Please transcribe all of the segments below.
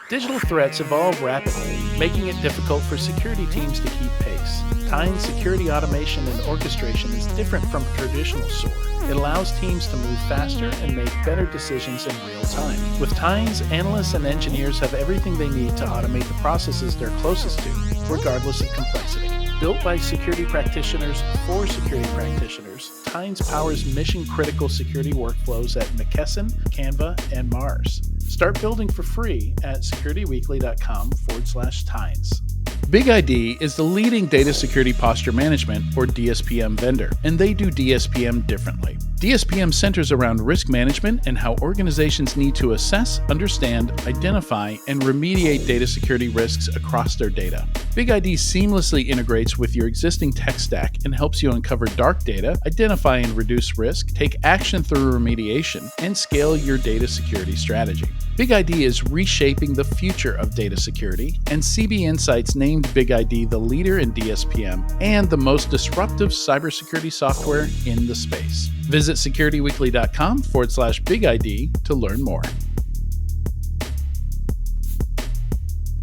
Digital threats evolve rapidly, making it difficult for security teams to keep pace. Tying security automation and orchestration is different from traditional SOAR. It allows teams to move faster and make better decisions in real time. With Tynes, analysts and engineers have everything they need to automate the processes they're closest to, regardless of complexity. Built by security practitioners for security practitioners, Tynes powers mission-critical security workflows at McKesson, Canva, and Mars. Start building for free at securityweekly.com/Tynes. BigID is the leading data security posture management, or DSPM, vendor, and they do DSPM differently. DSPM centers around risk management and how organizations need to assess, understand, identify, and remediate data security risks across their data. BigID seamlessly integrates with your existing tech stack and helps you uncover dark data, identify and reduce risk, take action through remediation, and scale your data security strategy. BigID is reshaping the future of data security, and CB Insights named BigID the leader in DSPM and the most disruptive cybersecurity software in the space. Visit securityweekly.com/BigID to learn more.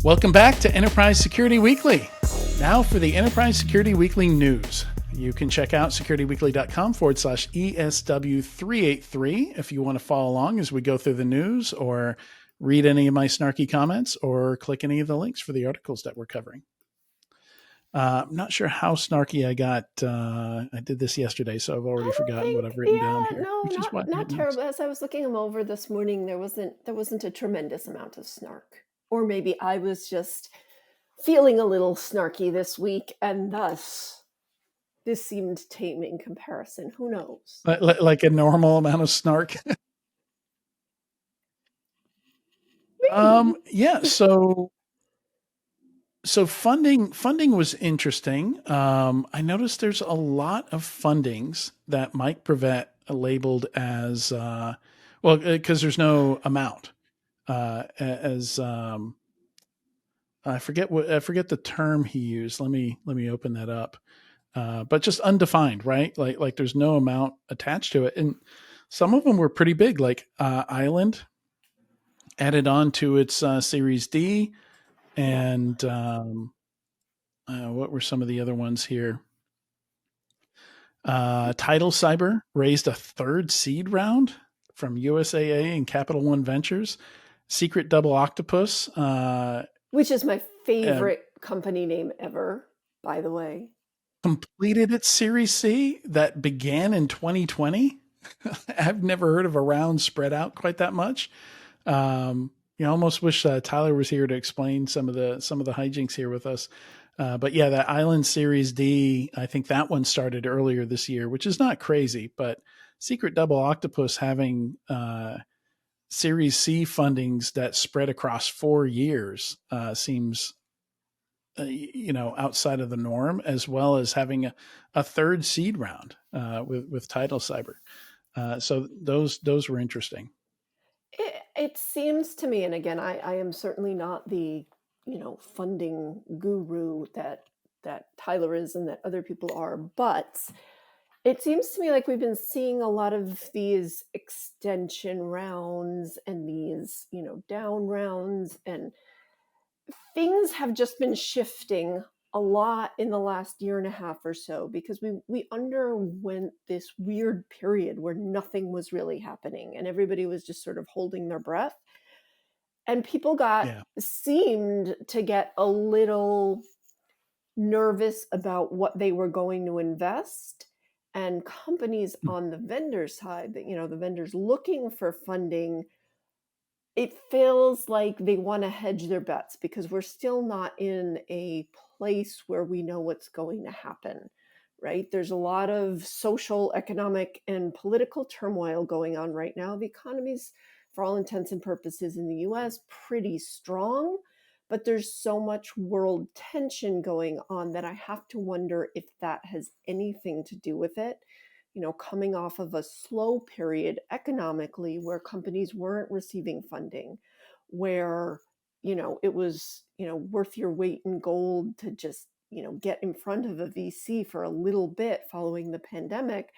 Welcome back to Enterprise Security Weekly. Now for the Enterprise Security Weekly news. You can check out securityweekly.com/ESW383 if you want to follow along as we go through the news, or read any of my snarky comments, or click any of the links for the articles that we're covering. I'm not sure how snarky I got. I did this yesterday, so I've already forgotten what I've written down here. No, not terrible. As I was looking them over this morning, there wasn't a tremendous amount of snark. Or maybe I was just feeling a little snarky this week, and thus this seemed tame in comparison. Who knows? Like a normal amount of snark. Yeah. So funding was interesting. I noticed there's a lot of fundings that Mike Brevet labeled as because there's no amount as I forget the term he used. Let me open that up. But just undefined, right? Like there's no amount attached to it, and some of them were pretty big. Like Island added on to its Series D, and what were some of the other ones here? Teitler-Cyber raised a third seed round from USAA and Capital One Ventures. Secret Double Octopus, which is my favorite company name ever, by the way, completed its Series C that began in 2020. I've never heard of a round spread out quite that much. You almost wish Tyler was here to explain some of the hijinks here with us. But yeah, that Island Series D, I think that one started earlier this year, which is not crazy. But Secret Double Octopus having Series C fundings that spread across 4 years seems, outside of the norm, as well as having a third seed round with Teitler-Cyber. So those were interesting. It seems to me, and again, I am certainly not the funding guru that Tyler is and that other people are, but it seems to me like we've been seeing a lot of these extension rounds and these down rounds, and things have just been shifting a lot in the last year and a half or so, because we underwent this weird period where nothing was really happening and everybody was just sort of holding their breath, and people seemed to get a little nervous about what they were going to invest, and companies on the vendor side, that the vendors looking for funding, it feels like they want to hedge their bets because we're still not in a place where we know what's going to happen, right? There's a lot of social, economic, and political turmoil going on right now. The economy's, for all intents and purposes in the US, pretty strong, but there's so much world tension going on that I have to wonder if that has anything to do with it. Coming off of a slow period economically where companies weren't receiving funding, where, it was, worth your weight in gold to just, get in front of a VC for a little bit following the pandemic.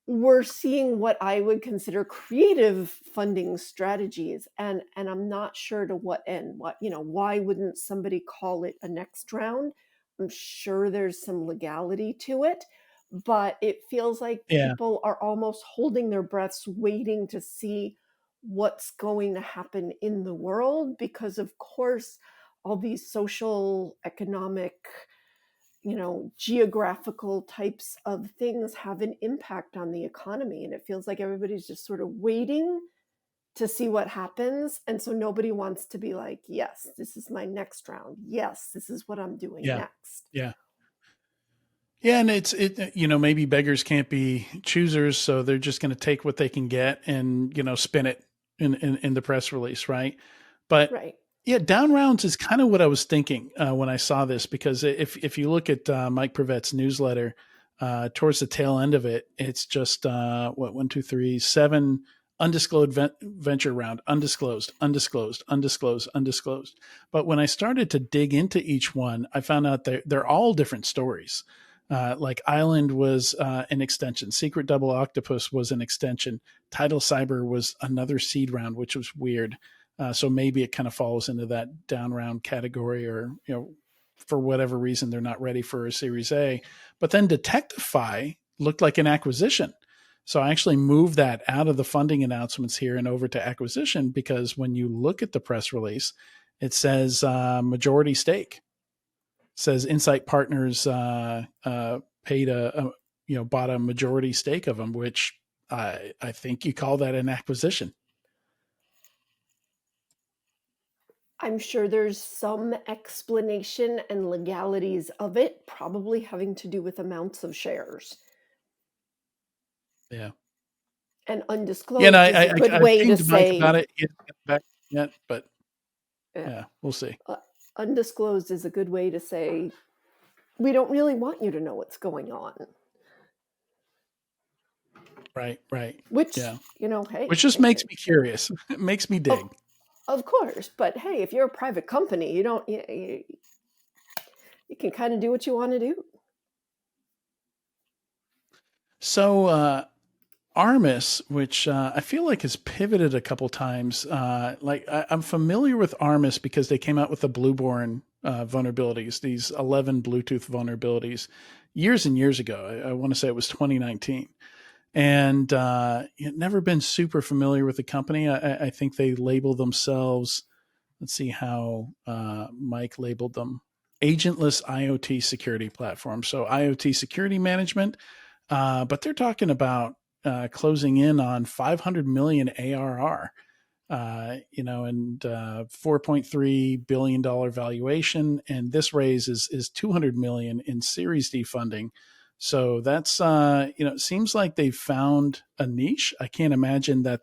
we're seeing what I would consider creative funding strategies, and I'm not sure to what end. What, why wouldn't somebody call it a next round? I'm sure there's some legality to it, but it feels like Yeah. people are almost holding their breaths, waiting to see what's going to happen in the world, because of course all these social, economic, geographical types of things have an impact on the economy. And it feels like everybody's just sort of waiting to see what happens. And so nobody wants to be like, yes, this is my next round. Yes, this is what I'm doing Yeah. next. Yeah. Yeah, and maybe beggars can't be choosers, so they're just going to take what they can get and spin it in the press release, right? But Right. yeah, down rounds is kind of what I was thinking when I saw this, because if you look at Mike Privet's newsletter, towards the tail end of it, it's just what, one, two, three, seven undisclosed venture round, undisclosed, undisclosed, undisclosed, undisclosed. But when I started to dig into each one, I found out they're all different stories. Like Island was an extension, Secret Double Octopus was an extension, Tidal Cyber was another seed round, which was weird. So maybe it kind of falls into that down round category, or for whatever reason they're not ready for a Series A. But then Detectify looked like an acquisition. So I actually moved that out of the funding announcements here and over to acquisition, because when you look at the press release, it says majority stake. It says Insight Partners paid bought a majority stake of them, which I think you call that an acquisition. I'm sure there's some explanation and legalities of it, probably having to do with amounts of shares. Yeah. And Yeah, and undisclosed is a good I've way to pinged Mike say, about it. He hasn't gotten back yet, but uh, yeah, we'll see. undisclosed is a good way to say, we don't really want you to know what's going on. Right, right. Which, Yeah. hey, Which just makes me curious. It makes me oh, dig. of course. But hey, if you're a private company, you don't, you can kind of do what you want to do. So, Armis, which I feel like has pivoted a couple times. I'm familiar with Armis because they came out with the Blueborn vulnerabilities, these 11 Bluetooth vulnerabilities, years and years ago. I want to say it was 2019. And never been super familiar with the company. I think they label themselves. Let's see how Mike labeled them: agentless IoT security platform. So IoT security management, but they're talking about closing in on 500 million ARR. And $4.3 billion valuation, and this raise is 200 million in Series D funding. So that's it seems like they've found a niche. I can't imagine that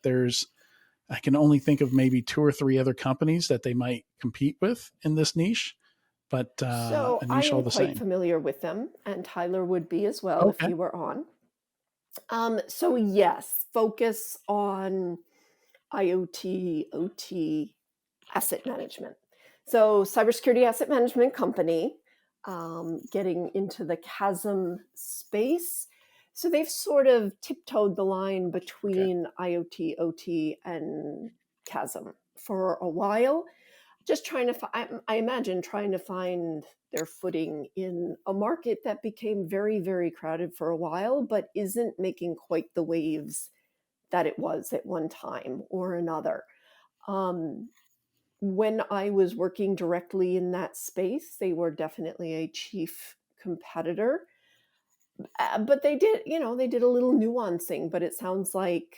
I can only think of maybe two or three other companies that they might compete with in this niche, but So a I niche all am the quite same. familiar with them, and Tyler would be as well if Okay. he were on. So yes, focus on IoT, OT, asset management. So cybersecurity asset management company, getting into the chasm space. So they've sort of tiptoed the line Okay. between IoT, OT, and chasm for a while, just trying to I imagine trying to find their footing in a market that became very, very crowded for a while, but isn't making quite the waves that it was at one time or another. um, when I was working directly in that space, they were definitely a chief competitor. But they did a little nuancing, but it sounds like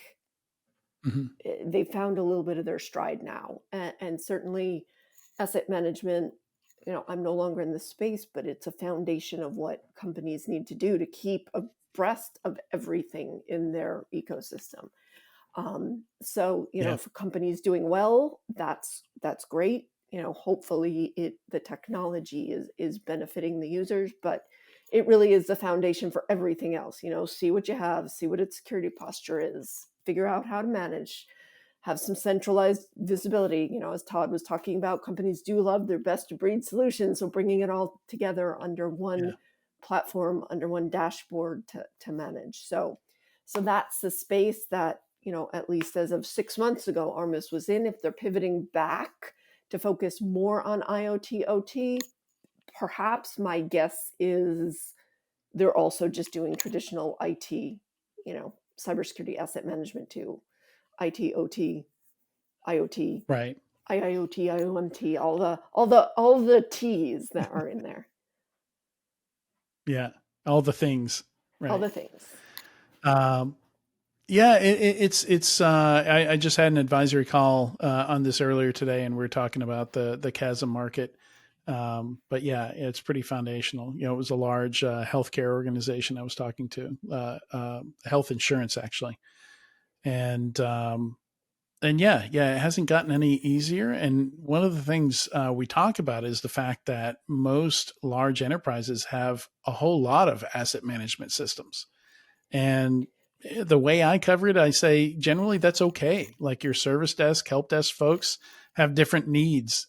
Hmm. they found a little bit of their stride now. And certainly asset management, I'm no longer in the space, but it's a foundation of what companies need to do to keep abreast of everything in their ecosystem. So Yeah. if a company's doing well, that's great. Hopefully the technology is benefiting the users, but it really is the foundation for everything else. See what you have, see what its security posture is, figure out how to manage, have some centralized visibility. As Todd was talking about, companies do love their best of breed solutions, so bringing it all together under one Yeah. platform, under one dashboard to manage. So So that's the space that, at least as of 6 months ago, Armis was in. If they're pivoting back to focus more on IoT, OT, perhaps my guess is they're also just doing traditional IT, cybersecurity asset management too, IT, OT, IoT, Right. IIoT, IOMT, all the T's that are in there, Yeah. All the things. all Right. the things. Um, yeah, it's. I just had an advisory call on this earlier today, and we are talking about the chasm market. But yeah, it's pretty foundational. It was a large healthcare organization I was talking to, health insurance actually, and yeah, it hasn't gotten any easier. And one of the things we talk about is the fact that most large enterprises have a whole lot of asset management systems. And the way I cover it, I say generally that's okay. Like your service desk, help desk folks have different needs.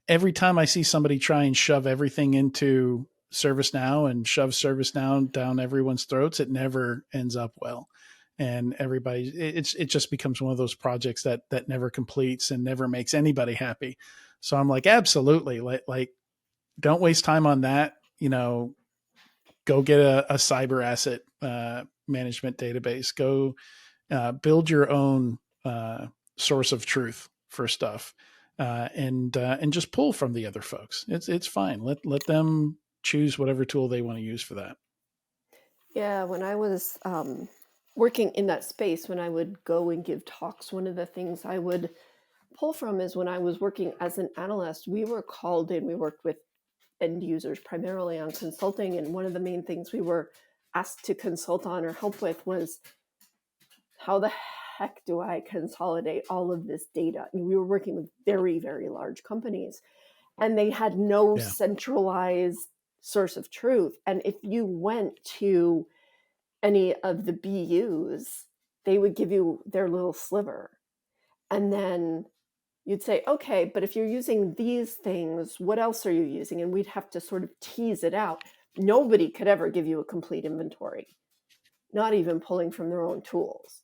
Every time I see somebody try and shove everything into ServiceNow and shove ServiceNow down everyone's throats, it never ends up well. And it just becomes one of those projects that never completes and never makes anybody happy. So I'm like, absolutely, like don't waste time on that. Go get a cyber asset management database. Go build your own source of truth for stuff, and just pull from the other folks. It's fine. Let them choose whatever tool they want to use for that. Yeah, when I was working in that space, when I would go and give talks, one of the things I would pull from is when I was working as an analyst, we were called in, we worked with end users primarily on consulting. And one of the main things we were asked to consult on or help with was how the heck do I consolidate all of this data? And we were working with very, very large companies, and they had no Yeah. centralized source of truth. And if you went to any of the BUs, they would give you their little sliver. And then you'd say, okay, but if you're using these things, what else are you using? And we'd have to sort of tease it out. Nobody could ever give you a complete inventory, not even pulling from their own tools.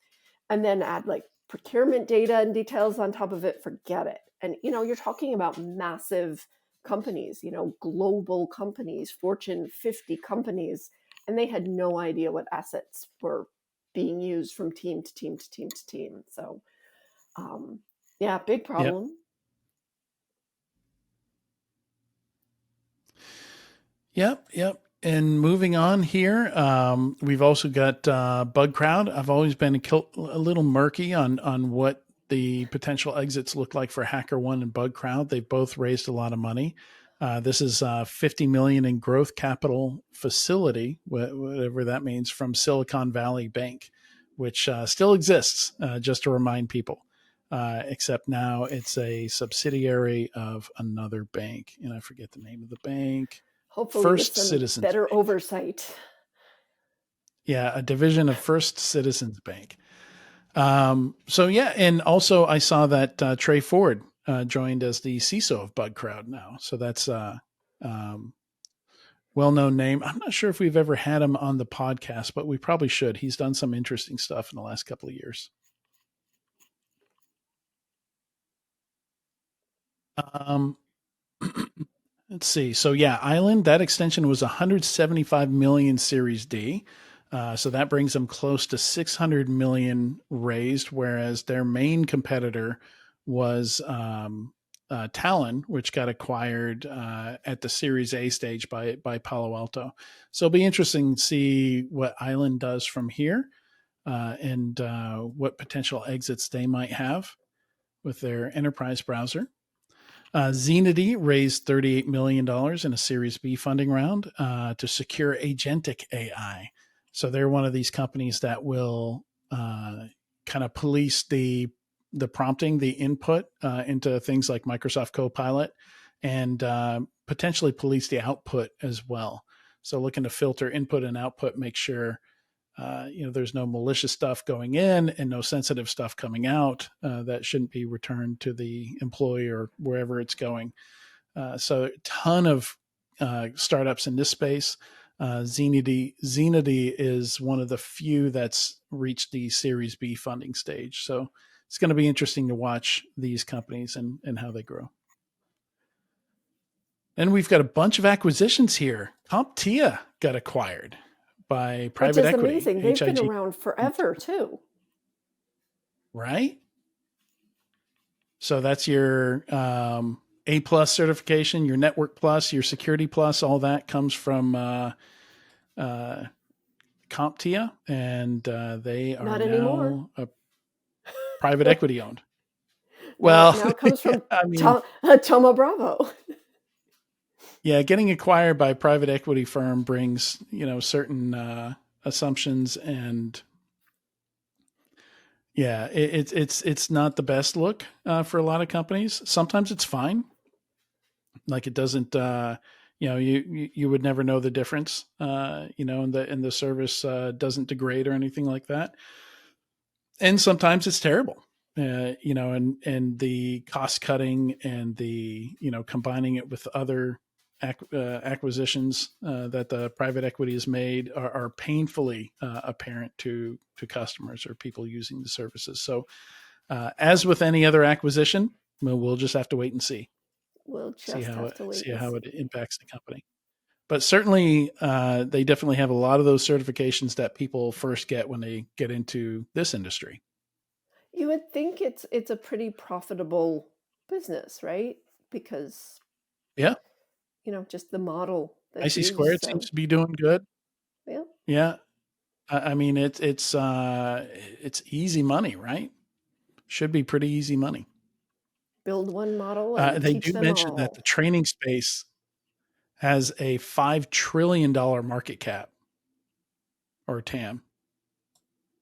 And then add like procurement data and details on top of it, forget it. And, you're talking about massive companies, global companies, Fortune 50 companies, and they had no idea what assets were being used from team to team to team to team. So, yeah, big Yep. problem. Yep. And moving on here, we've also got Bug Crowd. I've always been a little murky on what the potential exits look like for HackerOne and Bug Crowd. They've both raised a lot of money. This is $50 million in growth capital facility, whatever that means, from Silicon Valley Bank, which still exists. Just to remind people, except now it's a subsidiary of another bank, and I forget the name of the bank. Hopefully with First some Citizens better Bank. oversight. Yeah, a division of First Citizens Bank. So yeah, and also I saw that Trey Ford joined as the CISO of Bug Crowd now. So that's um, well-known name. I'm not sure if we've ever had him on the podcast, but we probably should. He's done some interesting stuff in the last couple of years. Um, let's see. So yeah, Island, that extension was 175 million Series D. So that brings them close to 600 million raised, whereas their main competitor was Talon, which got acquired at the Series A stage by Palo Alto. So it'll be interesting to see what Island does from here, and what potential exits they might have with their enterprise browser. Zenity raised $38 million in a Series B funding round to secure agentic AI. So they're one of these companies that will kind of police the prompting, the input into things like Microsoft Copilot, and potentially police the output as well. So looking to filter input and output, make sure there's no malicious stuff going in and no sensitive stuff coming out that shouldn't be returned to the employee or wherever it's going. So a ton of startups in this space. Zenity is one of the few that's reached the Series B funding stage. So it's going to be interesting to watch these companies and how they grow. And we've got a bunch of acquisitions here. CompTIA got acquired by Which private is equity, amazing. They've been HIG, around forever too. right? So that's your A plus certification, your Network Plus, your Security Plus. All that comes from CompTIA, and they are Not anymore. now private equity owned. Now, Well, now it comes from I mean, Thoma Bravo. yeah, getting acquired by a private equity firm brings certain assumptions, and yeah, it's not the best look for a lot of companies. Sometimes it's fine, like it doesn't. You would never know the difference. And the service doesn't degrade or anything like that. And sometimes it's terrible. And the cost cutting and the combining it with other acquisitions that the private equity has made are painfully apparent to customers or people using the services. So, as with any other acquisition, we'll just have to wait and We'll see just have to wait and how it see. impacts the company. But certainly, they definitely have a lot of those certifications that people first get when they get into this industry. You would think it's a pretty profitable business, right? Because, Yeah, just the model that's IC used. squared seems So, to be doing good. yeah, Yeah, I mean it's easy money, right? Should be pretty easy money. build one model and They teach do them mention that all. the training space has a $5 trillion market cap or TAM.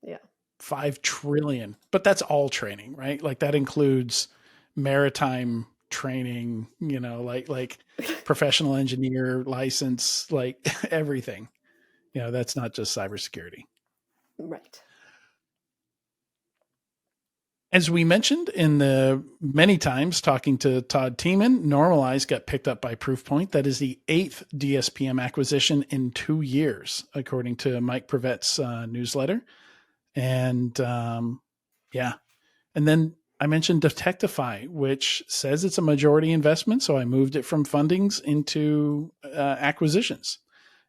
Yeah. 5 trillion, but that's all training, right? Like that includes maritime training, like professional engineer license, like everything. That's not just cybersecurity. Right. As we mentioned in the many times talking to Todd Tiemann, Normalize got picked up by Proofpoint. That is the 8th DSPM acquisition in 2 years, according to Mike Prevet's newsletter. And yeah, and then I mentioned Detectify, which says it's a majority investment. So I moved it from fundings into acquisitions.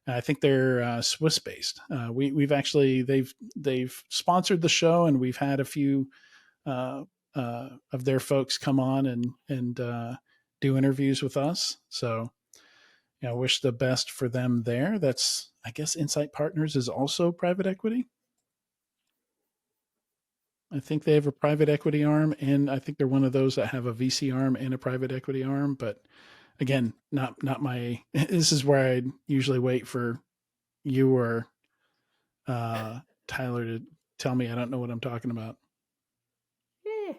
I think they're Swiss based. We've actually they've sponsored the show, and we've had a few of their folks come on and do interviews with us. So wish the best for them there. That's, I guess, Insight Partners is also private equity. I think they have a private equity arm, and I think they're one of those that have a VC arm and a private equity arm. But again, not my. This is where I usually wait for you or Tyler to tell me I don't know what I'm talking about. Eh.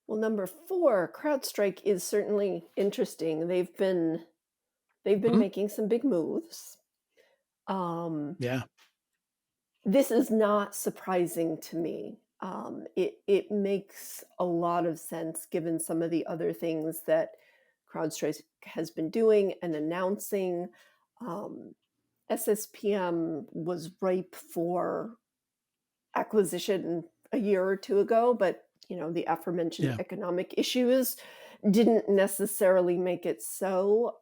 Well, number 4, CrowdStrike is certainly interesting. They've been Hmm? making some big moves. Um, Yeah, this is not surprising to me. It makes a lot of sense given some of the other things that CrowdStrike has been doing and announcing. Um, SSPM was ripe for acquisition a year or two ago, but the aforementioned yeah, economic issues didn't necessarily make it so.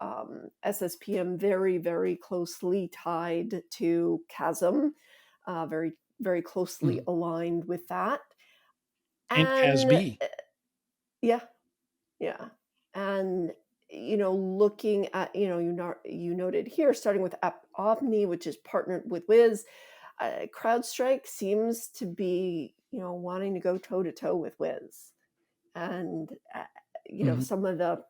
SSPM very, very closely tied to Chasm, very, very closely mm. aligned with that. And And CASB. yeah, yeah. And looking at you noted here, starting with App Omni, which is partnered with Wiz. CrowdStrike seems to be wanting to go toe to toe with Wiz, and Mm-hmm. some of the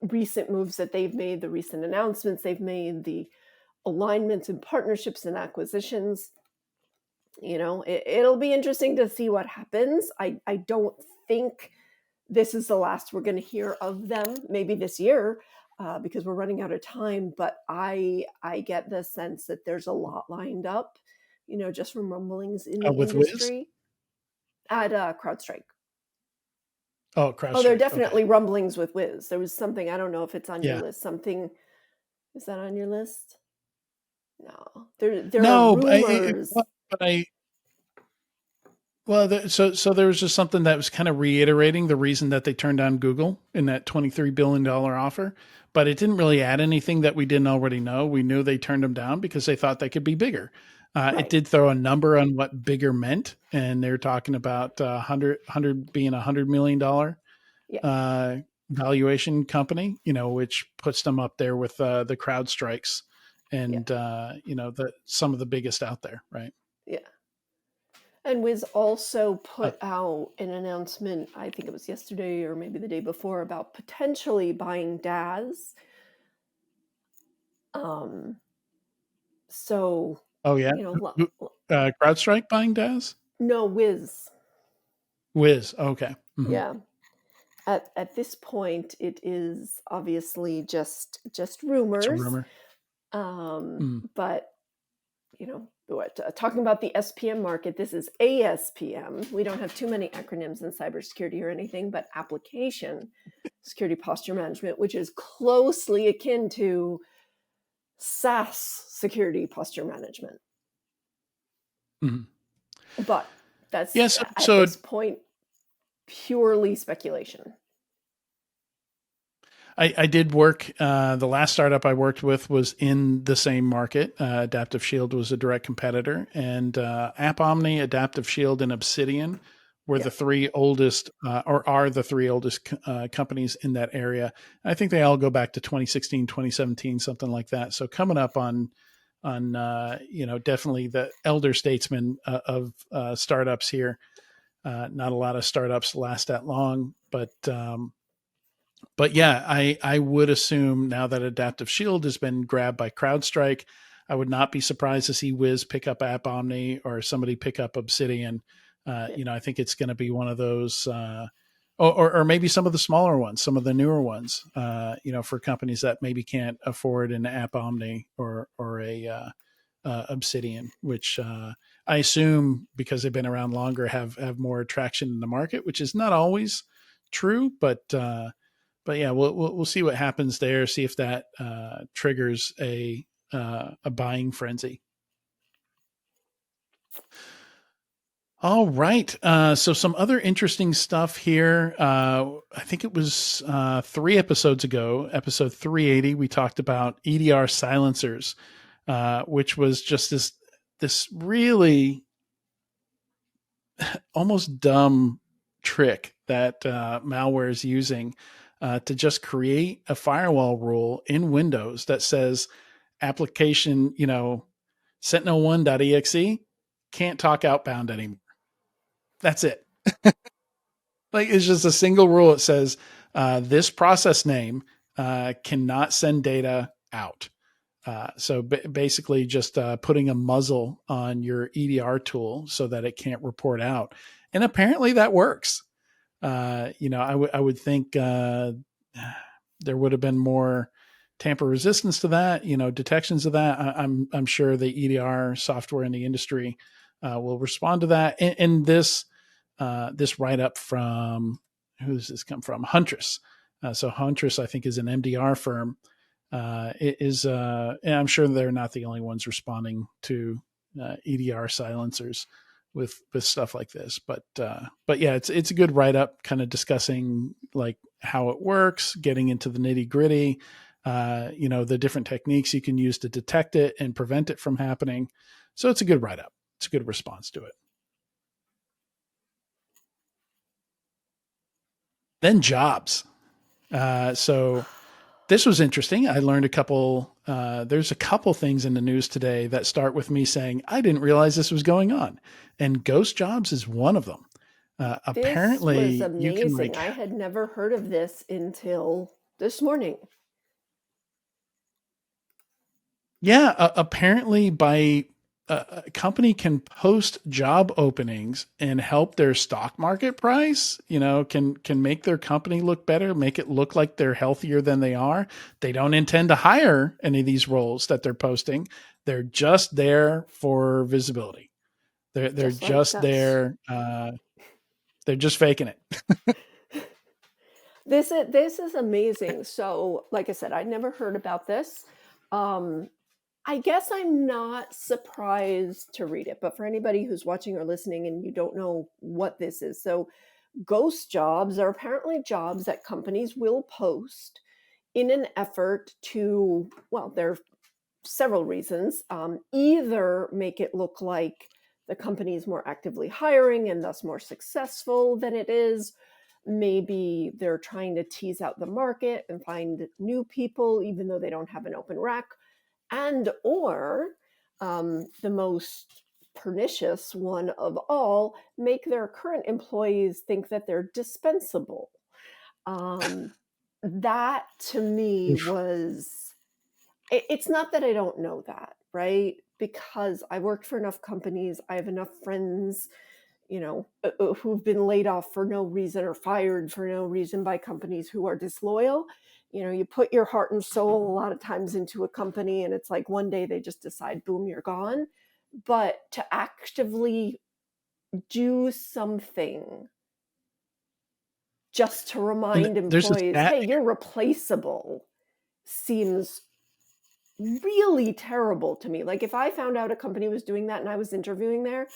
recent moves that they've made, the recent announcements they've made, the alignments and partnerships and acquisitions. It'll be interesting to see what happens. I don't think this is the last we're going to hear of them. Maybe this year, because we're running out of time. But I get the sense that there's a lot lined up. Just from rumblings in the With Wiz. industry at CrowdStrike. Oh, Oh, there are CrowdStrike. Okay. definitely rumblings with Wiz. There was something, I don't know if it's on your Yeah. list. Something, is that on your list? No. There are No, rumors. but I well, so there was just something that was kind of reiterating the reason that they turned down Google in that $23 billion offer, but it didn't really add anything that we didn't already know. We knew they turned them down because they thought they could be bigger. It Right. did throw a number on what bigger meant, and they're talking about 100 being $100 million Yeah. uh, valuation company, which puts them up there with the CrowdStrikes Yeah. and some of the biggest out there, right? Yeah. And Wiz also Uh, put out an announcement, I think it was yesterday or maybe the day before, about potentially buying DAS. Um, so, oh yeah, you know, CrowdStrike buying DAS. no, Wiz. Wiz. Okay. Hmm. Yeah. At this point, it is obviously just It's a rumors. rumor. Mm. But talking about the SPM market, this is ASPM. We don't have too many acronyms in cybersecurity or anything, but application security posture management, which is closely akin to SaaS security posture management. Hmm. But that's Yeah. So, at so this point purely speculation. I did work. The last startup I worked with was in the same market. Adaptive Shield was a direct competitor, and App Omni, Adaptive Shield, and Obsidian were Yeah. the three oldest, or are the three oldest companies in that area. I think they all go back to 2016, 2017, something like that. So coming up on definitely the elder statesmen of startups here. Not a lot of startups last that long, but yeah, I would assume now that Adaptive Shield has been grabbed by CrowdStrike, I would not be surprised to see Wiz pick up App Omni or somebody pick up Obsidian. Yeah. I think it's going to be one of those, or maybe some of the smaller ones, some of the newer ones. For companies that maybe can't afford an App Omni or a Obsidian, which I assume because they've been around longer have more traction in the market, which is not always true, but yeah, we'll see what happens there. See if that triggers a buying frenzy. All right. So some other interesting stuff here. I think it was 3 episodes ago, episode 380. We talked about EDR silencers, which was just this really almost dumb trick that malware is using to just create a firewall rule in Windows that says application, sentinel1.exe can't talk outbound anymore. That's it. Like it's just a single rule. It says this process name cannot send data out. So basically, just putting a muzzle on your EDR tool so that it can't report out, and apparently that works. I would think there would have been more tamper resistance to that, detections of that. I'm sure the EDR software in the industry will respond to that. And this write up from who does this come from? Huntress. So Huntress, I think, is an MDR firm. And I'm sure they're not the only ones responding to EDR silencers with stuff like this. But yeah, it's a good write up, kind of discussing like how it works, getting into the nitty gritty, the different techniques you can use to detect it and prevent it from happening. So it's a good write up. It's a good response to it. Then jobs. So this was interesting. I learned there's a couple things in the news today that start with me saying, I didn't realize this was going on. And ghost jobs is one of them. This was Apparently you can amazing. I had never heard of this until this morning. yeah, apparently by a company can post job openings and help their stock market price, can make their company look better, make it look like they're healthier than they are. They don't intend to hire any of these roles that they're posting. They're just there for visibility. They're Just like just us. there. They're just faking it. This is amazing. So, like I said, I'd never heard about this. Um, I guess I'm not surprised to read it, but for anybody who's watching or listening and you don't know what this is, so ghost jobs are apparently jobs that companies will post in an effort to, well, there are several reasons. Either make it look like the company is more actively hiring and thus more successful than it is. Maybe they're trying to tease out the market and find new people, even though they don't have an open rack. And or the most pernicious one of all, make their current employees think that they're dispensable. That to me Oof. was, it's not that I don't know that, right? Because I worked for enough companies, I have enough friends, who've been laid off for no reason or fired for no reason by companies who are disloyal. You put your heart and soul a lot of times into a company, and it's like one day they just decide, boom, you're gone. But to actively do something just to And remind there's a employees, stat hey, you're replaceable, seems really terrible to me. Like if I found out a company was doing that and I was interviewing there,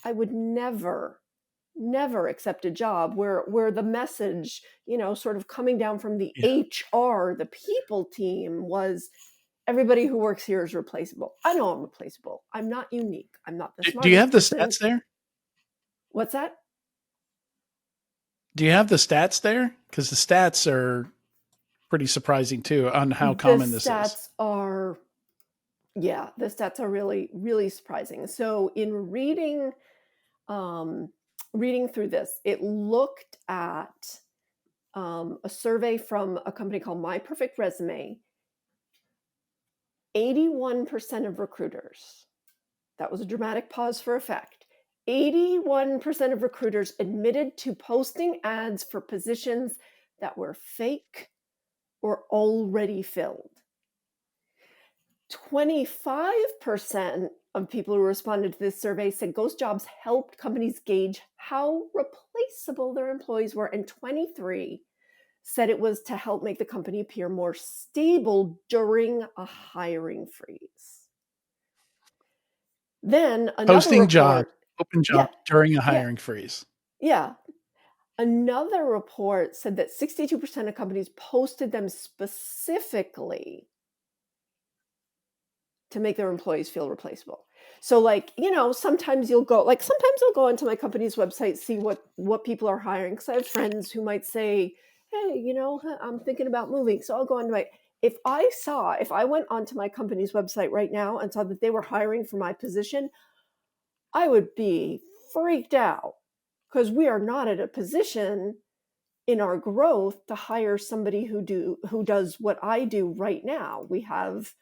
I would never accept a job where the message, sort of coming down from the yeah. HR, the people team, was everybody who works here is replaceable. I know I'm replaceable. I'm not unique. I'm not the Do you smartest have the person. stats there? What's that? Do you have the stats there? Because the stats are pretty surprising too on how The common this is. stats are, yeah, the stats are really, really surprising. So in reading through this, it looked at a survey from a company called My Perfect Resume. 81% of recruiters, that was a dramatic pause for effect. 81% of recruiters admitted to posting ads for positions that were fake or already filled. 25% of people who responded to this survey said ghost jobs helped companies gauge how replaceable their employees were, and 23 said it was to help make the company appear more stable during a hiring freeze. Then another Posting jobs, report, open yeah, jobs during a yeah, hiring freeze. yeah. Another report said that 62% of companies posted them specifically to make their employees feel replaceable. So sometimes I'll go onto my company's website, see what people are hiring, because I have friends who might say, hey, I'm thinking about moving. So I'll go onto if I went onto my company's website right now and saw that they were hiring for my position, I would be freaked out, because we are not at a position in our growth to hire somebody who does what I do right now. We have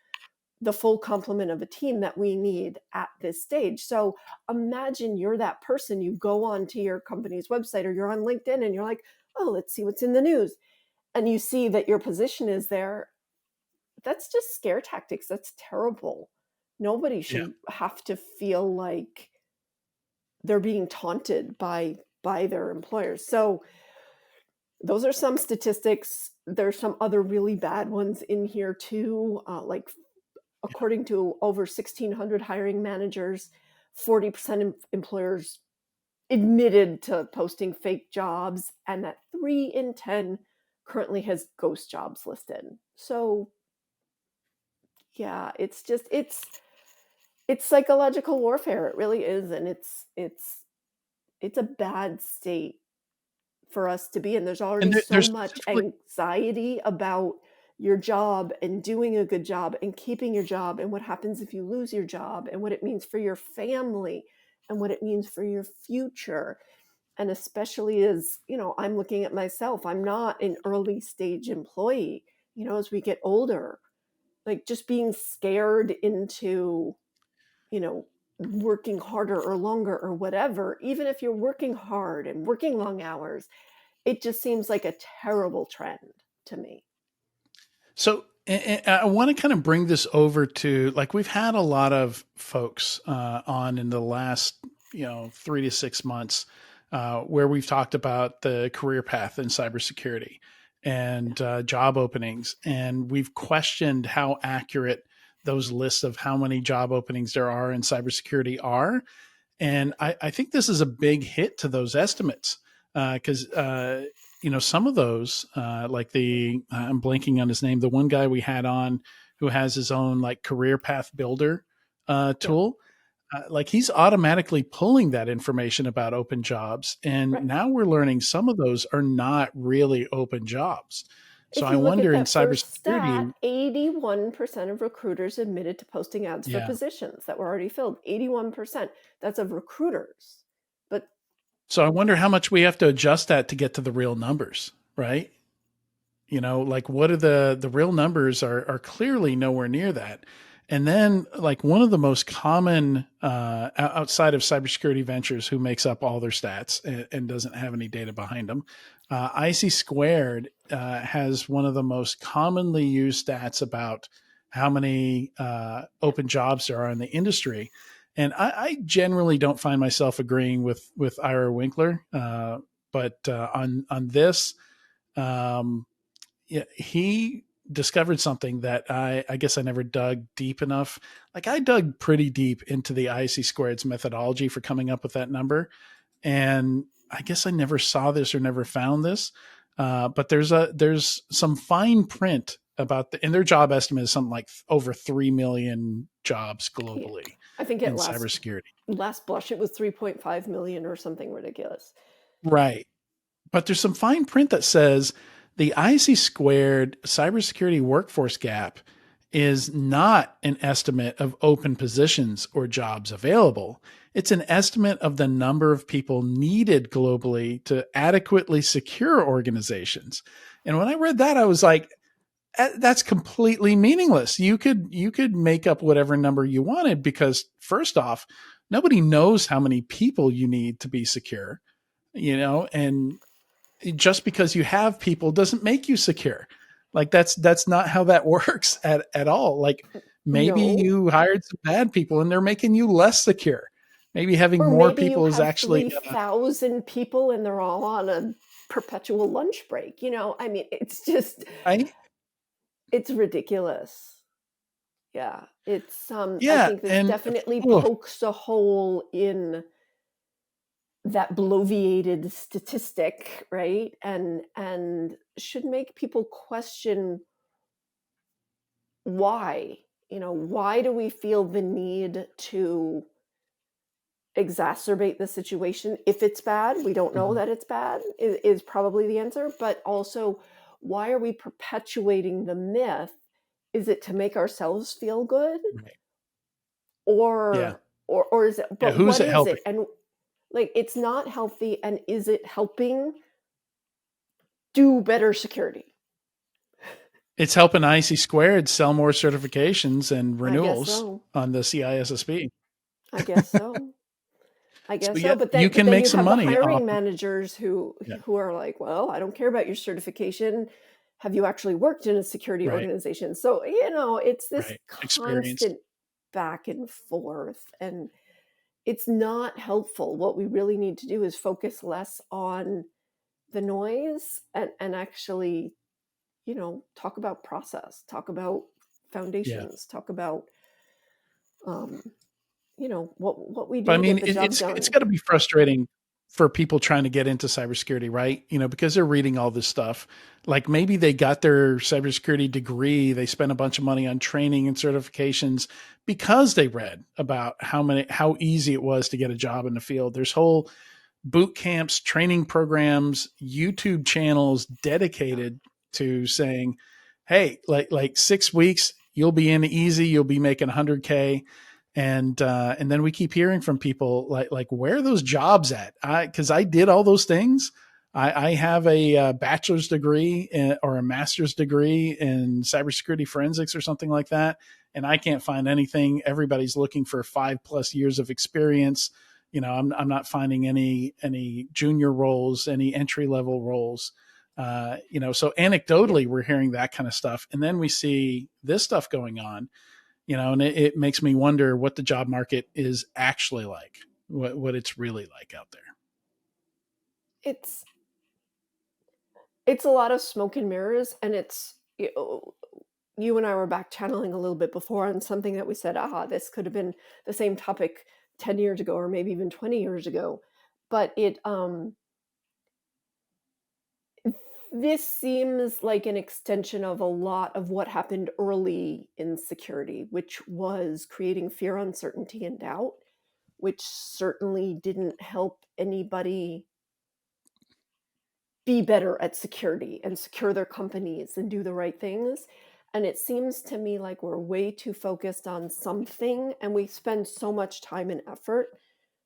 the full complement of a team that we need at this stage. So imagine you're that person, you go on to your company's website or you're on LinkedIn and you're like, oh, let's see what's in the news. And you see that your position is there. That's just scare tactics. That's terrible. Nobody Yeah. should have to feel like they're being taunted by their employers. So those are some statistics. There's some other really bad ones in here too, like according to over 1,600 hiring managers, 40% of employers admitted to posting fake jobs, and that 3 in 10 currently has ghost jobs listed. So yeah, it's psychological warfare. It really is, and it's a bad state for us to be in. There's already And so there's much specifically, anxiety about your job and doing a good job and keeping your job, and what happens if you lose your job, and what it means for your family, and what it means for your future. And especially as, I'm looking at myself, I'm not an early stage employee. As we get older, like just being scared into, you know, working harder or longer or whatever, even if you're working hard and working long hours, it just seems like a terrible trend to me. so I want to kind of bring this over to, like, we've had a lot of folks on in the last 3 to 6 months where we've talked about the career path in cybersecurity. and job openings, and we've questioned how accurate those lists of how many job openings there are in cybersecurity are. And I think this is a big hit to those estimates because some of those, like I'm blanking on his name, the one guy we had on who has his own like career path builder Yeah. tool. Like he's automatically pulling that information about open jobs. And Right. now we're learning some of those are not really open jobs. So If I you look at wonder in that first stat, cybersecurity, 81% of recruiters admitted to posting ads for yeah. positions that were already filled. 81%. That's of recruiters. But So I wonder how much we have to adjust that to get to the real numbers, right? Like what are the real numbers are clearly nowhere near that. And then like one of the most common outside of cybersecurity ventures who makes up all their stats and doesn't have any data behind them, IC squared has one of the most commonly used stats about how many open jobs there are in the industry. And I generally don't find myself agreeing with Ira Winkler, but on this, um, yeah, he discovered something that I guess I never dug deep enough. Like I dug pretty deep into the IC squared's methodology for coming up with that number, and I guess I never saw this or never found this. But there's some fine print about and their job estimate is something like over 3 million jobs yeah, globally I think in at cybersecurity. last blush it was 3.5 million or something ridiculous. Right. But there's some fine print that says the IC squared cybersecurity workforce gap is not an estimate of open positions or jobs available. It's an estimate of the number of people needed globally to adequately secure organizations. And when I read that, I was like, that's completely meaningless. You could make up whatever number you wanted because first off, nobody knows how many people you need to be secure, and just because you have people doesn't make you secure. Like that's not how that works at all. Like maybe No. you hired some bad people and they're making you less secure. Maybe having Or more maybe you people is have actually 3,000 people and they're all on a perpetual lunch break. I mean, it's just, right. it's ridiculous. Yeah. I Yeah, think this and definitely oh, pokes a hole in that bloviated statistic, right? And should make people question why. Why do we feel the need to exacerbate the situation? If it's bad, we don't know mhm, that it's bad, is probably the answer. But also, why are we perpetuating the myth? Is it to make ourselves feel good, right. Yeah, or is it, yeah. but Who's what it is helping? it? And like, it's not healthy. And is it helping do better security? It's helping IC squared sell more certifications and I guess renewals so. on the CISSP. I guess so. I So guess so. yeah, But you then, but can then make you some have the money off. hiring managers who Yeah, who are like, well, I don't care about your certification. Have you actually worked in a security right, organization? So it's this right. Experience. constant back and forth, and it's not helpful. What we really need to do is focus less on the noise and actually, talk about process, talk about Yeah. foundations, talk about um, what we But do I to mean, get the job it's done. got to be frustrating for people trying to get into cybersecurity, right? Because they're reading all this stuff. Like maybe they got their cybersecurity degree, they spent a bunch of money on training and certifications because they read about how easy it was to get a job in the field. There's whole boot camps, training programs, YouTube channels dedicated to saying, "Hey, like 6 weeks, you'll be in easy. You'll be making 100K." And then we keep hearing from people like where are those jobs at? Because I did all those things. I have a bachelor's degree or a master's degree in cybersecurity forensics or something like that, and I can't find anything. Everybody's looking for 5+ years of experience. I'm not finding any junior roles, any entry level roles. So Yeah. anecdotally, we're hearing that kind of stuff, and then we see this stuff going on. And it makes me wonder what the job market is actually like, what it's really like out there. It's it's a lot of smoke and mirrors, and it's, you and I were back channeling a little bit before on something that we said, aha, this could have been the same topic 10 years ago or maybe even 20 years ago. But this seems like an extension of a lot of what happened early in security, which was creating fear, uncertainty, and doubt, which certainly didn't help anybody be better at security and secure their companies and do the right things. And it seems to me like we're way too focused on something, and we spend so much time and effort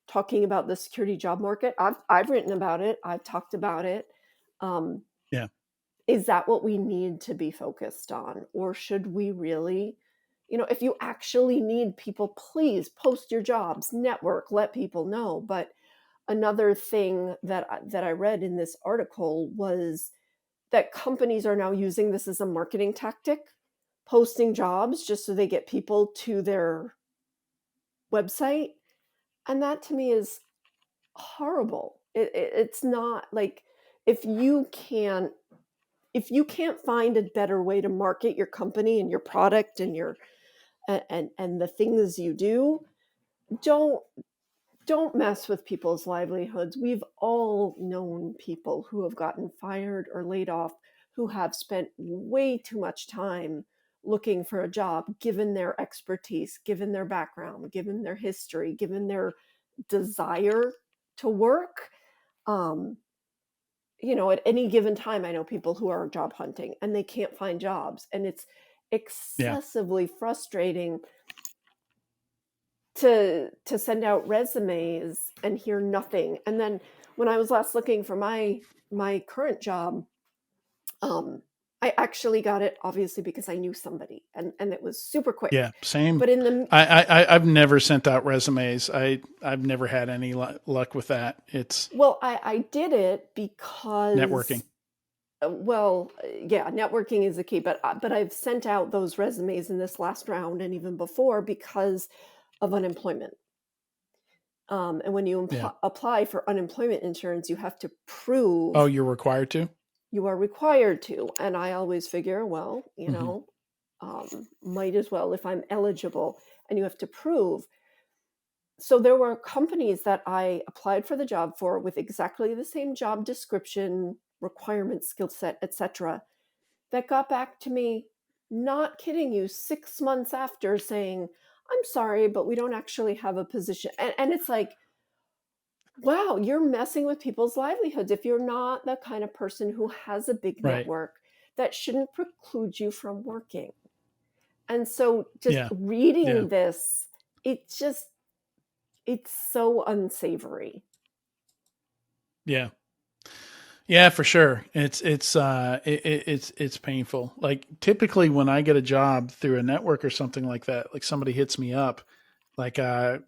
talking about the security job market. I've written about it. I've talked about it. Um, Yeah. is that what we need to be focused on? Or should we really, if you actually need people, please post your jobs, network, let people know. But another thing that I read in this article was that companies are now using this as a marketing tactic, posting jobs just so they get people to their website. And that to me is horrible. It's not like, if you can't find a better way to market your company and your product and your and the things you do, don't mess with people's livelihoods. We've all known people who have gotten fired or laid off who have spent way too much time looking for a job, given their expertise, given their background, given their history, given their desire to work. Um, at any given time, I know people who are job hunting and they can't find jobs. And it's Yeah. excessively frustrating to send out resumes and hear nothing. And then when I was last looking for my current job, um, I actually got it obviously because I knew somebody, and it was super quick. Yeah. Same. But in the I've never sent out resumes. I've never had any luck with that. It's well, I did it because networking. yeah, networking is the key. But I've sent out those resumes in this last round and even before because of unemployment. And when you Yeah. apply for unemployment insurance, you have to Oh, prove you're required to? you are required to. And I always figure, well, Mm-hmm. might as well if I'm eligible. And you have to prove. So there were companies that I applied for the job for with exactly the same job description, requirements, skill set, etc., that got back to me, not kidding you, 6 months after saying, I'm sorry, but we don't actually have a position. And it's like, wow, you're messing with people's livelihoods. If you're not the kind of person who has a big Right. network, that shouldn't preclude you from working. And so just Yeah. Yeah. reading this, it's so unsavory. Yeah. Yeah, for sure. It's painful. Like typically when I get a job through a network or something like that, like somebody hits me up, like the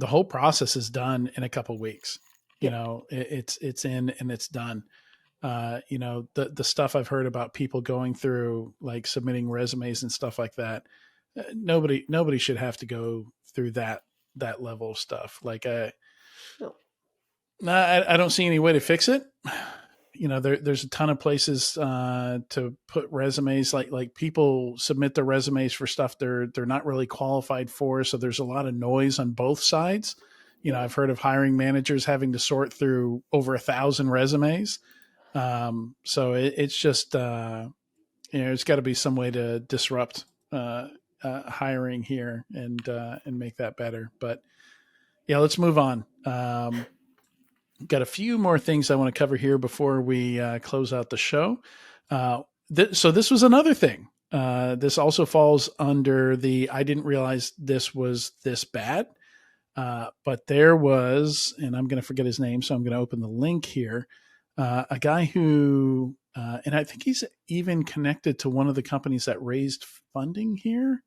whole process is done in a couple weeks. Yeah. It's in and it's done. The stuff I've heard about people going through like submitting resumes and stuff like that. Nobody should have to go through that level of stuff. Like No. I don't see any way to fix it. There's a ton of places to put resumes. Like people submit their resumes for stuff they're not really qualified for. So there's a lot of noise on both sides. Yeah. I've heard of hiring managers having to sort through over 1,000 resumes. So it's just there's got to be some way to disrupt hiring here and make that better. But yeah, let's move on. Got a few more things I want to cover here before we close out the show. So this was another thing. This also falls under the I didn't realize this was this bad. But there was, and I'm going to forget his name, so I'm going to open the link here. A guy who, and I think he's even connected to one of the companies that raised funding here.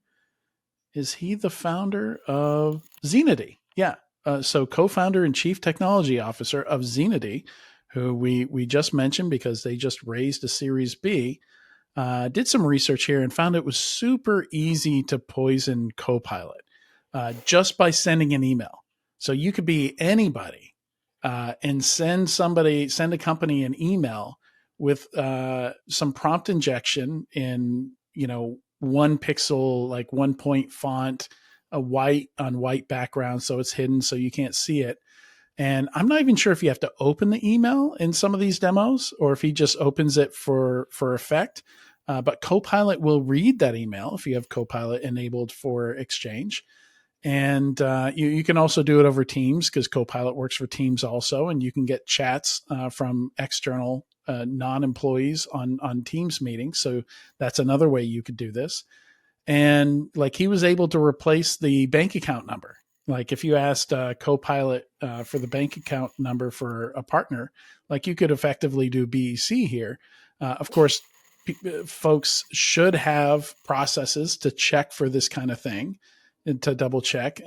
Is he the founder of Zenity? Yeah. So co-founder and chief technology officer of Zenity, who we just mentioned because they just raised a Series B, did some research here and found it was super easy to poison Copilot just by sending an email. So you could be anybody and send a company an email with some prompt injection in, 1 pixel, like 1 point font, a white on white background, so it's hidden, so you can't see it. And I'm not even sure if you have to open the email in some of these demos or if he just opens it for effect. But Copilot will read that email if you have Copilot enabled for Exchange. And you can also do it over Teams because Copilot works for Teams also. And you can get chats from external non-employees on Teams meetings. So that's another way you could do this. And like he was able to replace the bank account number. Like if you asked Copilot for the bank account number for a partner, like you could effectively do BEC here. Of course, folks should have processes to check for this kind of thing and to double check.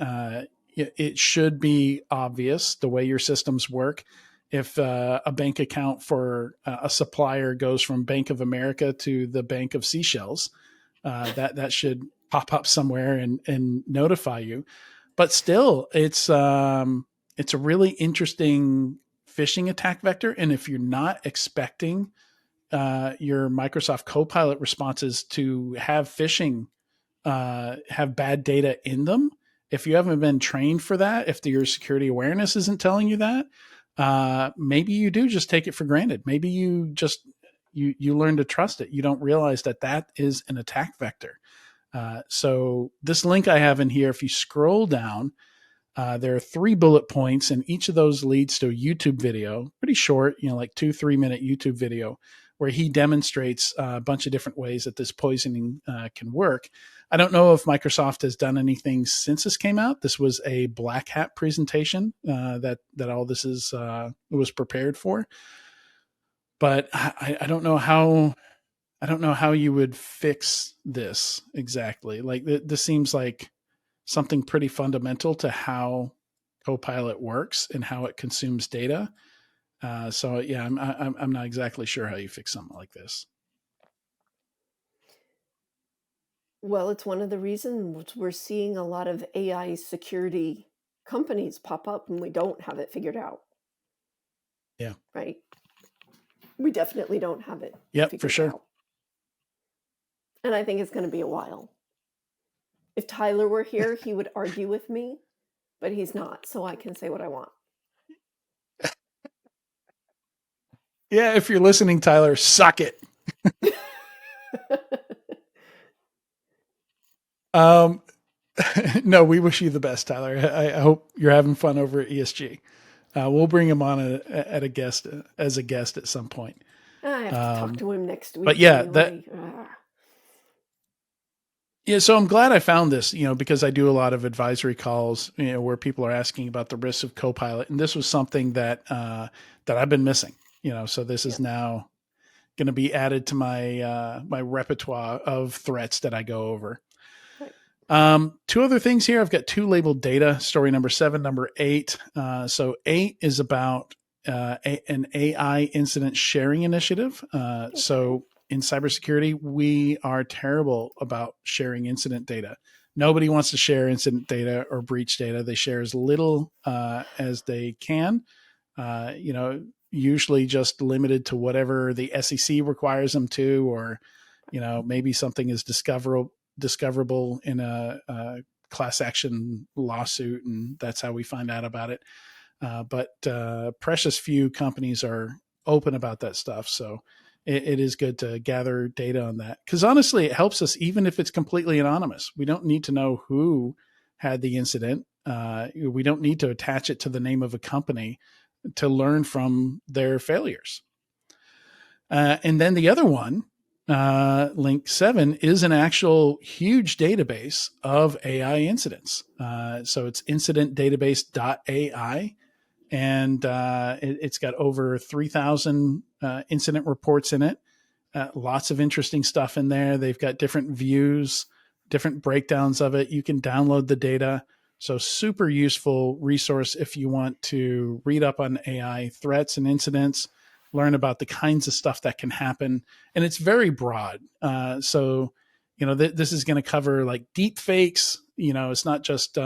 It should be obvious the way your systems work. If a bank account for a supplier goes from Bank of America to the Bank of Seychelles, that should pop up somewhere and notify you. But still, it's a really interesting phishing attack vector. And if you're not expecting your Microsoft Copilot responses to have phishing, have bad data in them, if you haven't been trained for that, if your security awareness isn't telling you that, maybe you do just take it for granted. Maybe you just you learn to trust it. You don't realize that is an attack vector. So this link I have in here, if you scroll down, there are 3 bullet points, and each of those leads to a YouTube video, pretty short, like 2-3 minute YouTube video, where he demonstrates a bunch of different ways that this poisoning can work. I don't know if Microsoft has done anything since this came out. This was a black hat presentation that all this was prepared for. But I don't know how you would fix this exactly. Like this seems like something pretty fundamental to how Copilot works and how it consumes data. So yeah, I'm not exactly sure how you fix something like this. Well, it's one of the reasons we're seeing a lot of AI security companies pop up and we don't have it figured out. Yeah. Right. We definitely don't have it. Yep, for sure. Out. And I think it's going to be a while. If Tyler were here, he would argue with me, but he's not, so I can say what I want. Yeah, if you're listening, Tyler, suck it. No, we wish you the best, Tyler. I hope you're having fun over at ESG. We'll bring him on as a guest at some point. I have to talk to him next week. But yeah, anyway. Yeah, so I'm glad I found this, because I do a lot of advisory calls, where people are asking about the risks of Copilot, and this was something that I've been missing, So this is now going to be added to my my repertoire of threats that I go over. Right. 2 other things here. I've got 2 labeled data. Story number 7, number 8. So 8 is about an AI incident sharing initiative. Okay. So in cybersecurity, we are terrible about sharing incident data. Nobody wants to share incident data or breach data. They share as little as they can, usually just limited to whatever the SEC requires them to, or, maybe something is discoverable in a class action lawsuit, and that's how we find out about it. But precious few companies are open about that stuff. So it is good to gather data on that, because honestly, it helps us even if it's completely anonymous. We don't need to know who had the incident. We don't need to attach it to the name of a company to learn from their failures. And then the other one, link 7, is an actual huge database of AI incidents. So it's incidentdatabase.ai. And it's got over 3,000 incident reports in it. Lots of interesting stuff in there. They've got different views, different breakdowns of it. You can download the data. So super useful resource if you want to read up on AI threats and incidents, learn about the kinds of stuff that can happen. And it's very broad. So this is going to cover like deep fakes. It's not just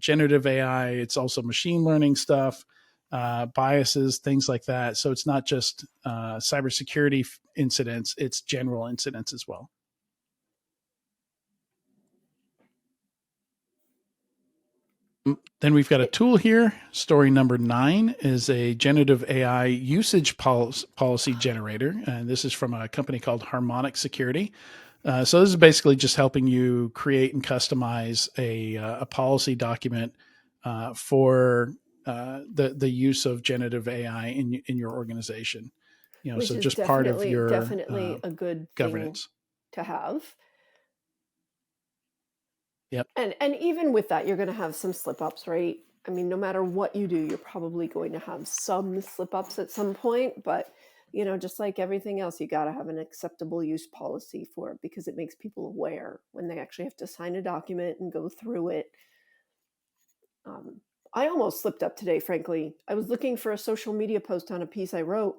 generative AI. It's also machine learning stuff. biases, things like that. So it's not just cybersecurity incidents; it's general incidents as well. Then we've got a tool here. Story number 9 is a generative AI usage policy generator. And this is from a company called Harmonic Security. So this is basically just helping you create and customize a policy document for the use of generative AI in your organization. Which So is just part of your definitely a good thing governance. to have. Yep. And even with that, you're going to have some slip ups, right? I mean, no matter what you do, you're probably going to have some slip ups at some point, but just like everything else, you got to have an acceptable use policy for it because it makes people aware when they actually have to sign a document and go through it. I almost slipped up today, frankly. I was looking for a social media post on a piece I wrote.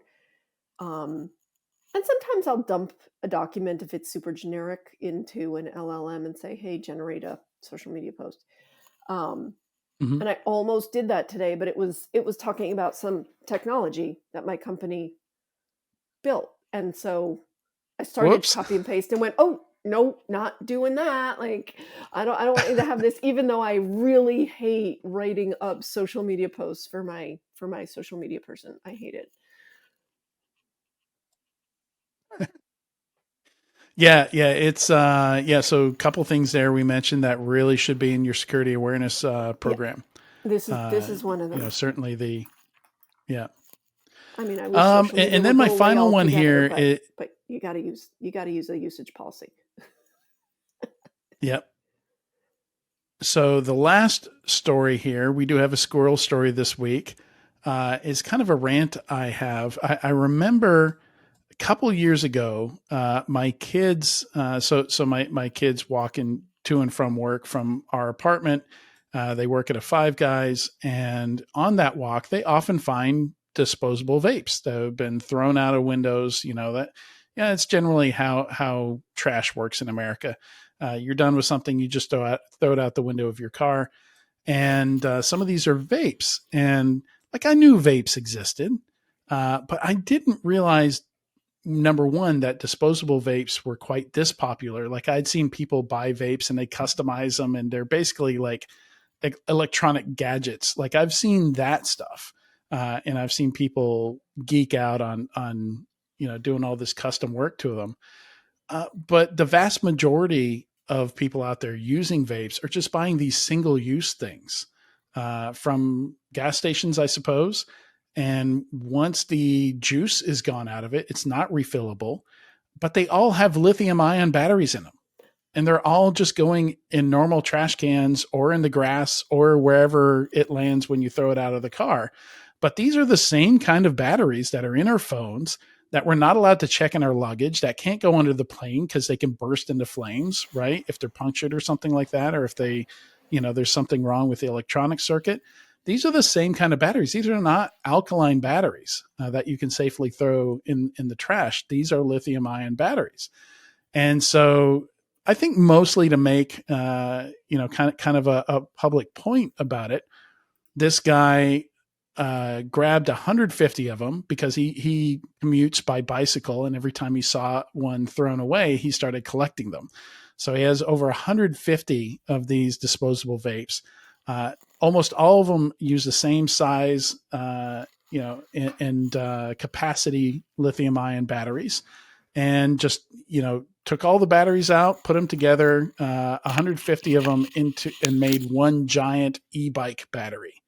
And sometimes I'll dump a document if it's super generic into an LLM and say, hey, generate a social media post. And I almost did that today, but it was talking about some technology that my company built. And so I started copy and paste and went, oh, no, not doing that. Like, I don't want you to have this, even though I really hate writing up social media posts for my social media person. I hate it. Yeah, it's so a couple things there we mentioned that really should be in your security awareness program. Yeah. This is one of them. Certainly I mean, I wish social media and would then my go away final one altogether, here but you got to use a usage policy. Yep. So the last story here, we do have a squirrel story this week. Is kind of a rant I have. I remember a couple years ago, my kids. My kids walking to and from work from our apartment. They work at a Five Guys, and on that walk, they often find disposable vapes that have been thrown out of windows. It's generally how trash works in America. You're done with something, you just throw it out the window of your car. And some of these are vapes, and like I knew vapes existed, but I didn't realize number one that disposable vapes were quite this popular. Like I'd seen people buy vapes and they customize them, and they're basically like electronic gadgets. Like I've seen that stuff, and I've seen people geek out on doing all this custom work to them. But the vast majority of people out there using vapes are just buying these single use things from gas stations, I suppose. And once the juice is gone out of it, it's not refillable, but they all have lithium ion batteries in them. And they're all just going in normal trash cans or in the grass or wherever it lands when you throw it out of the car. But these are the same kind of batteries that are in our phones that we're not allowed to check in our luggage, that can't go under the plane because they can burst into flames, right? If they're punctured or something like that, or if there's something wrong with the electronic circuit. These are the same kind of batteries. These are not alkaline batteries that you can safely throw in the trash. These are lithium ion batteries. And so I think mostly to make, kind of a public point about it, this guy grabbed 150 of them because he commutes by bicycle, and every time he saw one thrown away, he started collecting them. So he has over 150 of these disposable vapes. Almost all of them use the same size, and capacity lithium ion batteries, and just took all the batteries out, put them together, 150 of them into, and made one giant e-bike battery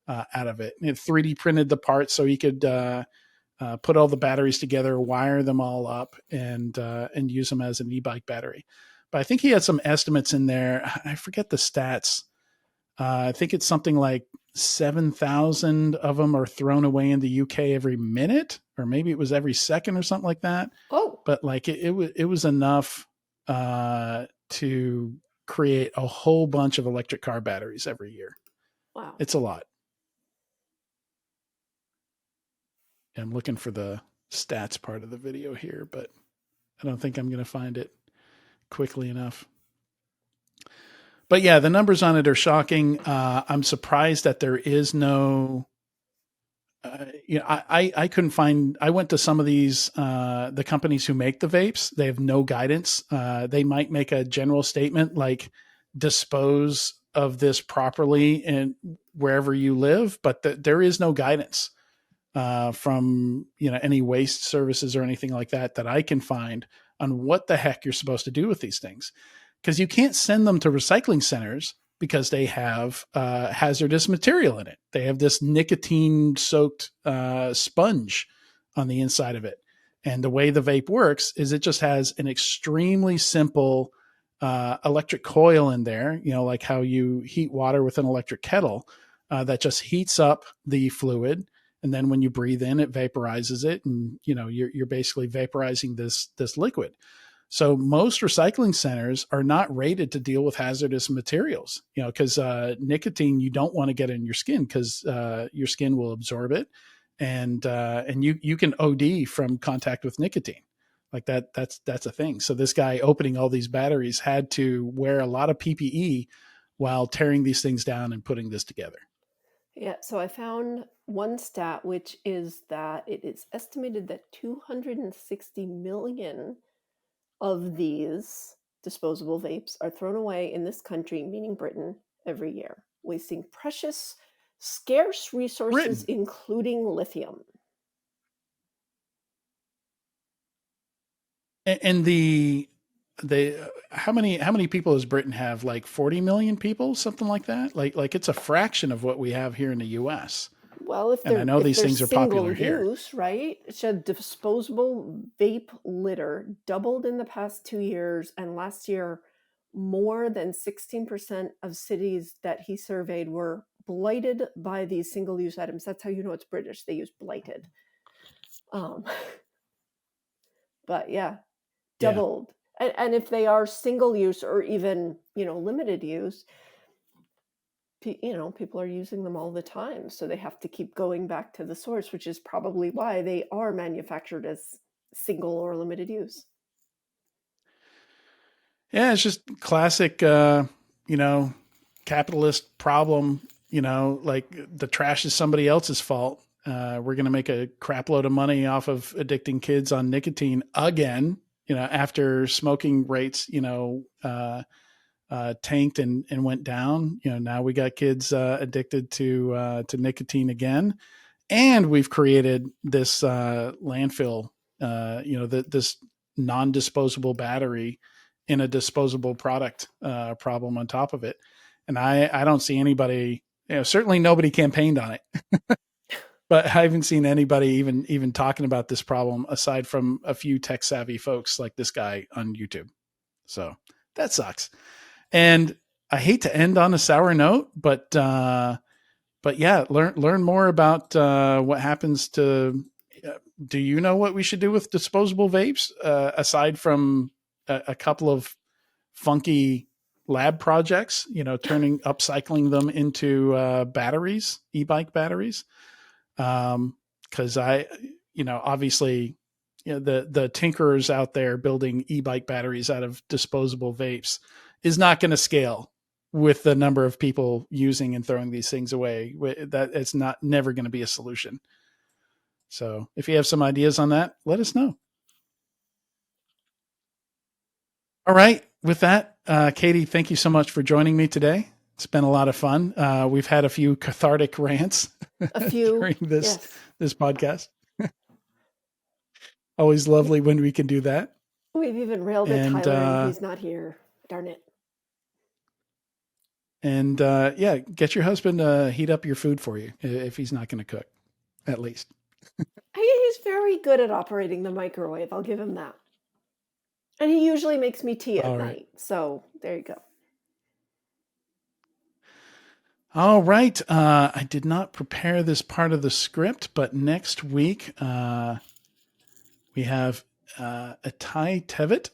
out of it. And 3D printed the parts so he could put all the batteries together, wire them all up, and use them as an e-bike battery. But I think he had some estimates in there. I forget the stats. I think it's something like 7,000 of them are thrown away in the UK every minute, or maybe it was every second or something like that. Oh, but like it was enough to create a whole bunch of electric car batteries every year. wow. It's a lot. I'm looking for the stats part of the video here, but I don't think I'm going to find it quickly enough. But yeah, the numbers on it are shocking. I'm surprised that there is no I couldn't find. I went to some of these the companies who make the vapes. They have no guidance. They might make a general statement like dispose of this properly in wherever you live, but there is no guidance from any waste services or anything like that I can find on what the heck you're supposed to do with these things, because you can't send them to recycling centers because they have hazardous material in it. They have this nicotine soaked sponge on the inside of it. And the way the vape works is it just has an extremely simple electric coil in there, like how you heat water with an electric kettle, that just heats up the fluid. And then when you breathe in, it vaporizes it. And, you're basically vaporizing this liquid. So most recycling centers are not rated to deal with hazardous materials, because nicotine, you don't want to get in your skin because your skin will absorb it. And you can OD from contact with nicotine. Like that's a thing. So this guy opening all these batteries had to wear a lot of PPE while tearing these things down and putting this together. Yeah, so I found one stat, which is that it is estimated that 260 million of these disposable vapes are thrown away in this country, meaning Britain, every year, wasting precious, scarce resources, Britain. including lithium. And how many people does Britain have? Like 40 million people, something like that. Like it's a fraction of what we have here in the U.S. Well, if And I know these they're things are single popular here. use, right? Disposable vape litter doubled in the past 2 years, and last year, more than 16% of cities that he surveyed were blighted by these single-use items. That's how you know it's British. They use blighted. But yeah, doubled. Yeah. And if they are single use or even limited use, people are using them all the time, so they have to keep going back to the source, which is probably why they are manufactured as single or limited use. Yeah, it's just classic capitalist problem, like the trash is somebody else's fault. We're going to make a crap load of money off of addicting kids on nicotine again, after smoking rates, tanked and went down. Now we got kids addicted to nicotine again, and we've created this landfill, this non-disposable battery in a disposable product problem on top of it. And I don't see anybody, certainly nobody campaigned on it, but I haven't seen anybody even talking about this problem aside from a few tech savvy folks like this guy on YouTube. So that sucks. And I hate to end on a sour note, but yeah, learn more about what happens to. Do you know what we should do with disposable vapes aside from a couple of funky lab projects? Upcycling them into batteries, e-bike batteries. Because obviously, the tinkerers out there building e-bike batteries out of disposable vapes is not going to scale with the number of people using and throwing these things away. That it's never going to be a solution. So if you have some ideas on that, let us know. All right. With that, Katie, thank you so much for joining me today. It's been a lot of fun. We've had a few cathartic rants during this podcast. Always lovely when we can do that. We've even railed at Tyler and he's not here. Darn it. And get your husband to heat up your food for you if he's not going to cook, at least. He's very good at operating the microwave. I'll give him that. And he usually makes me tea at night. So there you go. All right. I did not prepare this part of the script, but next week we have Teitler-Santullo.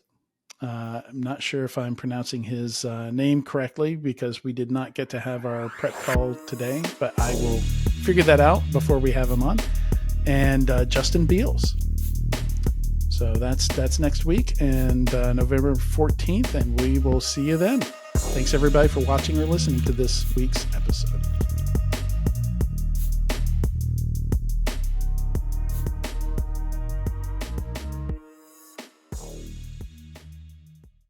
I'm not sure if I'm pronouncing his name correctly because we did not get to have our prep call today, but I will figure that out before we have him on. And Justin Beals. So that's next week and November 14th, and we will see you then. Thanks everybody for watching or listening to this week's episode.